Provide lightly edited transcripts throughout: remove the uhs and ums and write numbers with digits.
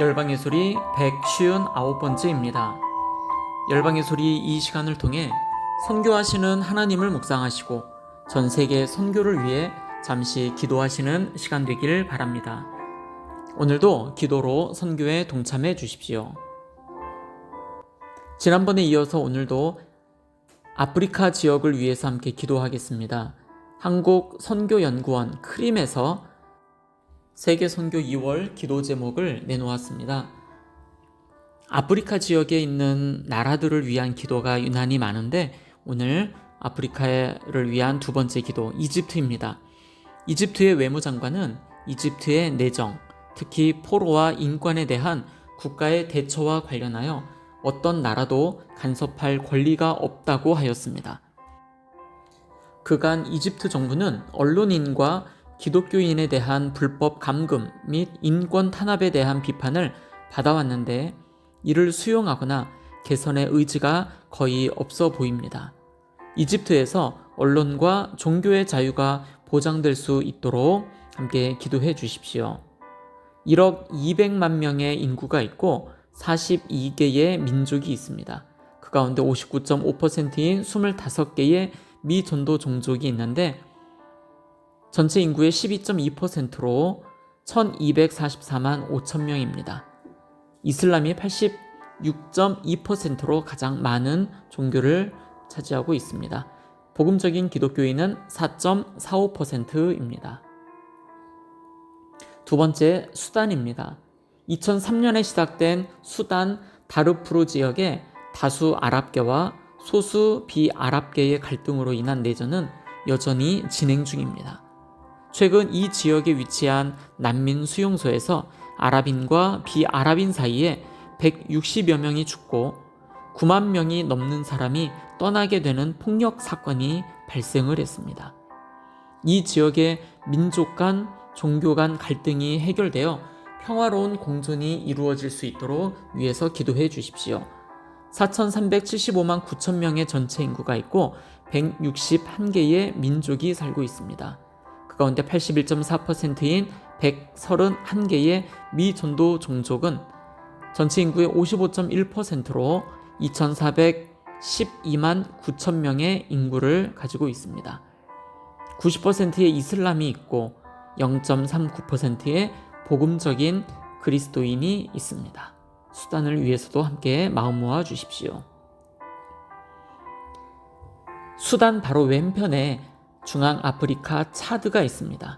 열방의 소리 159번째입니다. 열방의 소리 이 시간을 통해 선교하시는 하나님을 묵상하시고 전 세계 선교를 위해 잠시 기도하시는 시간 되길 바랍니다. 오늘도 기도로 선교에 동참해 주십시오. 지난번에 이어서 오늘도 아프리카 지역을 위해서 함께 기도하겠습니다. 한국선교연구원 크림에서 세계선교 2월 기도 제목을 내놓았습니다. 아프리카 지역에 있는 나라들을 위한 기도가 유난히 많은데 오늘 아프리카를 위한 두 번째 기도, 이집트입니다. 이집트의 외무장관은 이집트의 내정, 특히 포로와 인권에 대한 국가의 대처와 관련하여 어떤 나라도 간섭할 권리가 없다고 하였습니다. 그간 이집트 정부는 언론인과 기독교인에 대한 불법 감금 및 인권 탄압에 대한 비판을 받아왔는데 이를 수용하거나 개선의 의지가 거의 없어 보입니다. 이집트에서 언론과 종교의 자유가 보장될 수 있도록 함께 기도해 주십시오. 1억 200만 명의 인구가 있고 42개의 민족이 있습니다. 그 가운데 59.5%인 25개의 미전도 종족이 있는데 전체 인구의 12.2%로 1244만 5천 명입니다. 이슬람이 86.2%로 가장 많은 종교를 차지하고 있습니다. 복음적인 기독교인은 4.45%입니다. 두 번째, 수단입니다. 2003년에 시작된 수단 다르푸르 지역의 다수 아랍계와 소수 비아랍계의 갈등으로 인한 내전은 여전히 진행 중입니다. 최근 이 지역에 위치한 난민 수용소에서 아랍인과 비아랍인 사이에 160여 명이 죽고 9만 명이 넘는 사람이 떠나게 되는 폭력 사건이 발생을 했습니다. 이 지역의 민족 간, 종교 간 갈등이 해결되어 평화로운 공존이 이루어질 수 있도록 위해서 기도해 주십시오. 4,375만 9천 명의 전체 인구가 있고 161개의 민족이 살고 있습니다. 그 가운데 81.4%인 131개의 미전도 종족은 전체 인구의 55.1%로 2,412만 9천 명의 인구를 가지고 있습니다. 90%의 이슬람이 있고 0.39%의 복음적인 그리스도인이 있습니다. 수단을 위해서도 함께 마음 모아 주십시오. 수단 바로 왼편에 중앙아프리카 차드가 있습니다.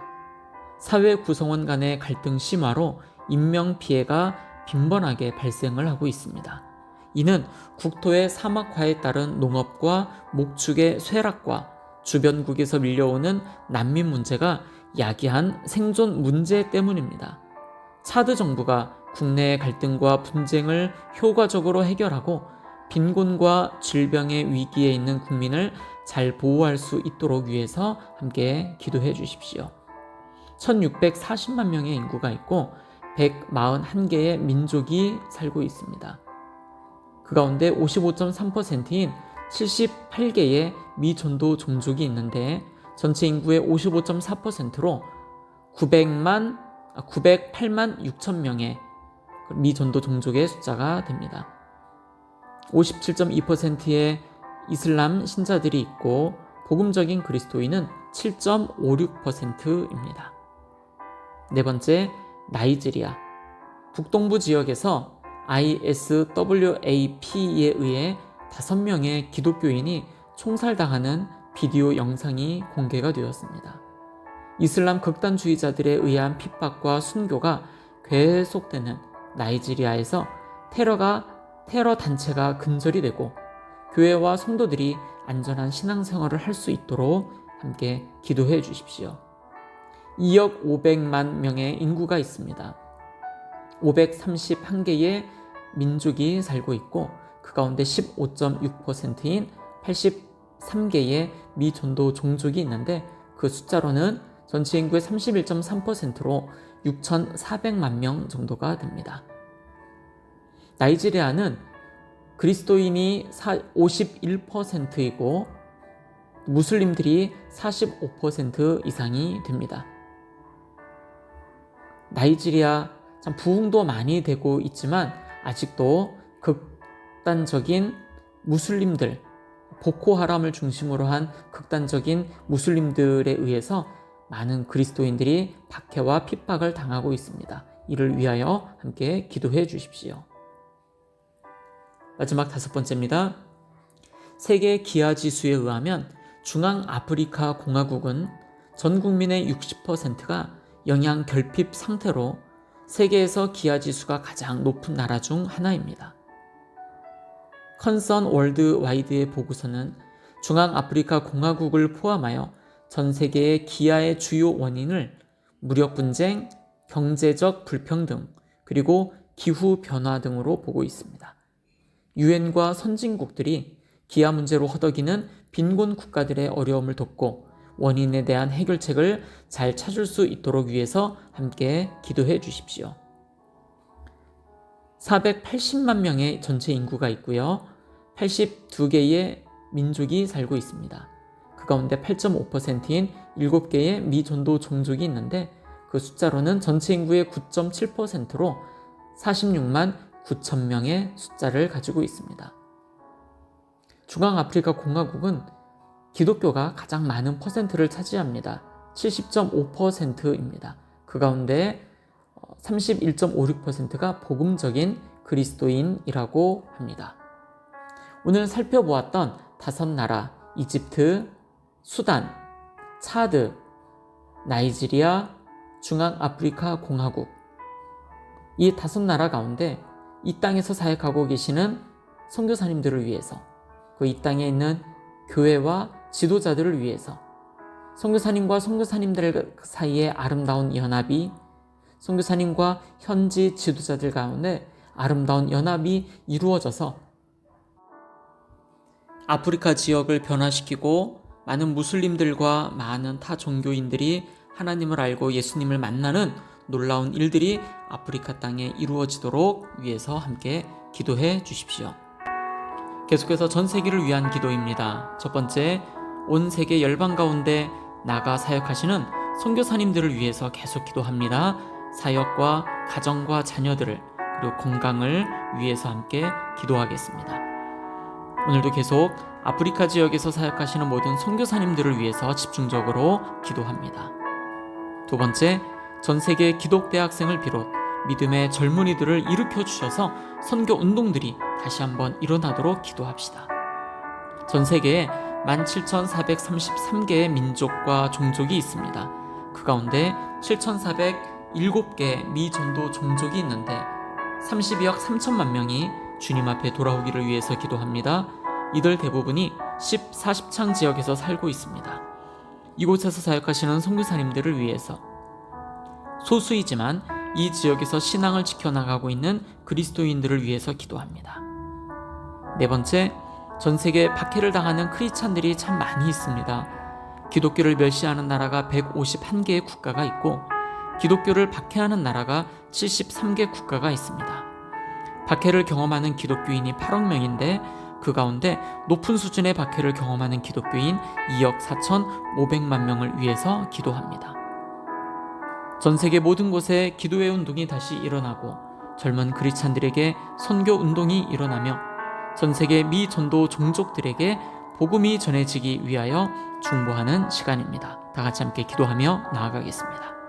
사회 구성원 간의 갈등 심화로 인명피해가 빈번하게 발생을 하고 있습니다. 이는 국토의 사막화에 따른 농업과 목축의 쇠락과 주변국에서 밀려오는 난민 문제가 야기한 생존 문제 때문입니다. 차드 정부가 국내의 갈등과 분쟁을 효과적으로 해결하고 빈곤과 질병의 위기에 있는 국민을 잘 보호할 수 있도록 위해서 함께 기도해 주십시오. 1640만 명의 인구가 있고 141개의 민족이 살고 있습니다. 그 가운데 55.3%인 78개의 미전도 종족이 있는데 전체 인구의 55.4%로 908만 6천 명의 미전도 종족의 숫자가 됩니다. 57.2%의 이슬람 신자들이 있고 복음적인 그리스도인은 7.56%입니다. 네 번째, 나이지리아. 북동부 지역에서 ISWAP에 의해 5명의 기독교인이 총살당하는 비디오 영상이 공개가 되었습니다. 이슬람 극단주의자들에 의한 핍박과 순교가 계속되는 나이지리아에서 테러 단체가 근절이 되고 교회와 성도들이 안전한 신앙생활을 할 수 있도록 함께 기도해 주십시오. 2억 500만 명의 인구가 있습니다. 531개의 민족이 살고 있고 그 가운데 15.6%인 83개의 미전도 종족이 있는데 그 숫자로는 전체 인구의 31.3%로 6,400만 명 정도가 됩니다. 나이지리아는 그리스도인이 51%이고 무슬림들이 45% 이상이 됩니다. 나이지리아 참 부흥도 많이 되고 있지만 아직도 극단적인 무슬림들, 보코하람을 중심으로 한 극단적인 무슬림들에 의해서 많은 그리스도인들이 박해와 핍박을 당하고 있습니다. 이를 위하여 함께 기도해 주십시오. 마지막 5번째입니다. 세계 기아지수에 의하면 중앙아프리카 공화국은 전 국민의 60%가 영양 결핍 상태로 세계에서 기아지수가 가장 높은 나라 중 하나입니다. 컨선 월드와이드의 보고서는 중앙아프리카 공화국을 포함하여 전 세계의 기아의 주요 원인을 무력분쟁, 경제적 불평등, 그리고 기후변화 등으로 보고 있습니다. 유엔과 선진국들이 기아 문제로 허덕이는 빈곤 국가들의 어려움을 돕고 원인에 대한 해결책을 잘 찾을 수 있도록 위해서 함께 기도해 주십시오. 480만 명의 전체 인구가 있고요. 82개의 민족이 살고 있습니다. 그 가운데 8.5%인 7개의 미전도 종족이 있는데 그 숫자로는 전체 인구의 9.7%로 46만 9천 명의 숫자를 가지고 있습니다. 중앙아프리카 공화국은 기독교가 가장 많은 퍼센트를 차지합니다. 70.5%입니다. 그 가운데 31.56%가 복음적인 그리스도인이라고 합니다. 오늘 살펴보았던 5나라, 이집트, 수단, 차드, 나이지리아, 중앙아프리카 공화국, 이 5나라 가운데 이 땅에서 사역하고 계시는 선교사님들을 위해서, 그 이 땅에 있는 교회와 지도자들을 위해서, 선교사님과 선교사님들 사이의 아름다운 연합이, 선교사님과 현지 지도자들 가운데 아름다운 연합이 이루어져서 아프리카 지역을 변화시키고 많은 무슬림들과 많은 타 종교인들이 하나님을 알고 예수님을 만나는 놀라운 일들이 아프리카 땅에 이루어지도록 위해서 함께 기도해 주십시오. 계속해서 전 세계를 위한 기도입니다. 첫 번째, 온 세계 열방 가운데 나가 사역하시는 선교사님들을 위해서 계속 기도합니다. 사역과 가정과 자녀들을, 그리고 건강을 위해서 함께 기도하겠습니다. 오늘도 계속 아프리카 지역에서 사역하시는 모든 선교사님들을 위해서 집중적으로 기도합니다. 두 번째, 전 세계 기독대학생을 비롯 믿음의 젊은이들을 일으켜 주셔서 선교 운동들이 다시 한번 일어나도록 기도합시다. 전 세계에 17,433개의 민족과 종족이 있습니다. 그 가운데 7,407개 미전도 종족이 있는데 32억 3천만 명이 주님 앞에 돌아오기를 위해서 기도합니다. 이들 대부분이 40창 지역에서 살고 있습니다. 이곳에서 사역하시는 선교사님들을 위해서, 소수이지만 이 지역에서 신앙을 지켜나가고 있는 그리스도인들을 위해서 기도합니다. 네 번째, 전 세계 박해를 당하는 크리스찬들이 참 많이 있습니다. 기독교를 멸시하는 나라가 151개의 국가가 있고 기독교를 박해하는 나라가 73개 국가가 있습니다. 박해를 경험하는 기독교인이 8억 명인데 그 가운데 높은 수준의 박해를 경험하는 기독교인 2억 4,500만 명을 위해서 기도합니다. 전 세계 모든 곳에 기도의 운동이 다시 일어나고 젊은 크리스찬들에게 선교 운동이 일어나며 전 세계 미전도 종족들에게 복음이 전해지기 위하여 중보하는 시간입니다. 다 같이 함께 기도하며 나아가겠습니다.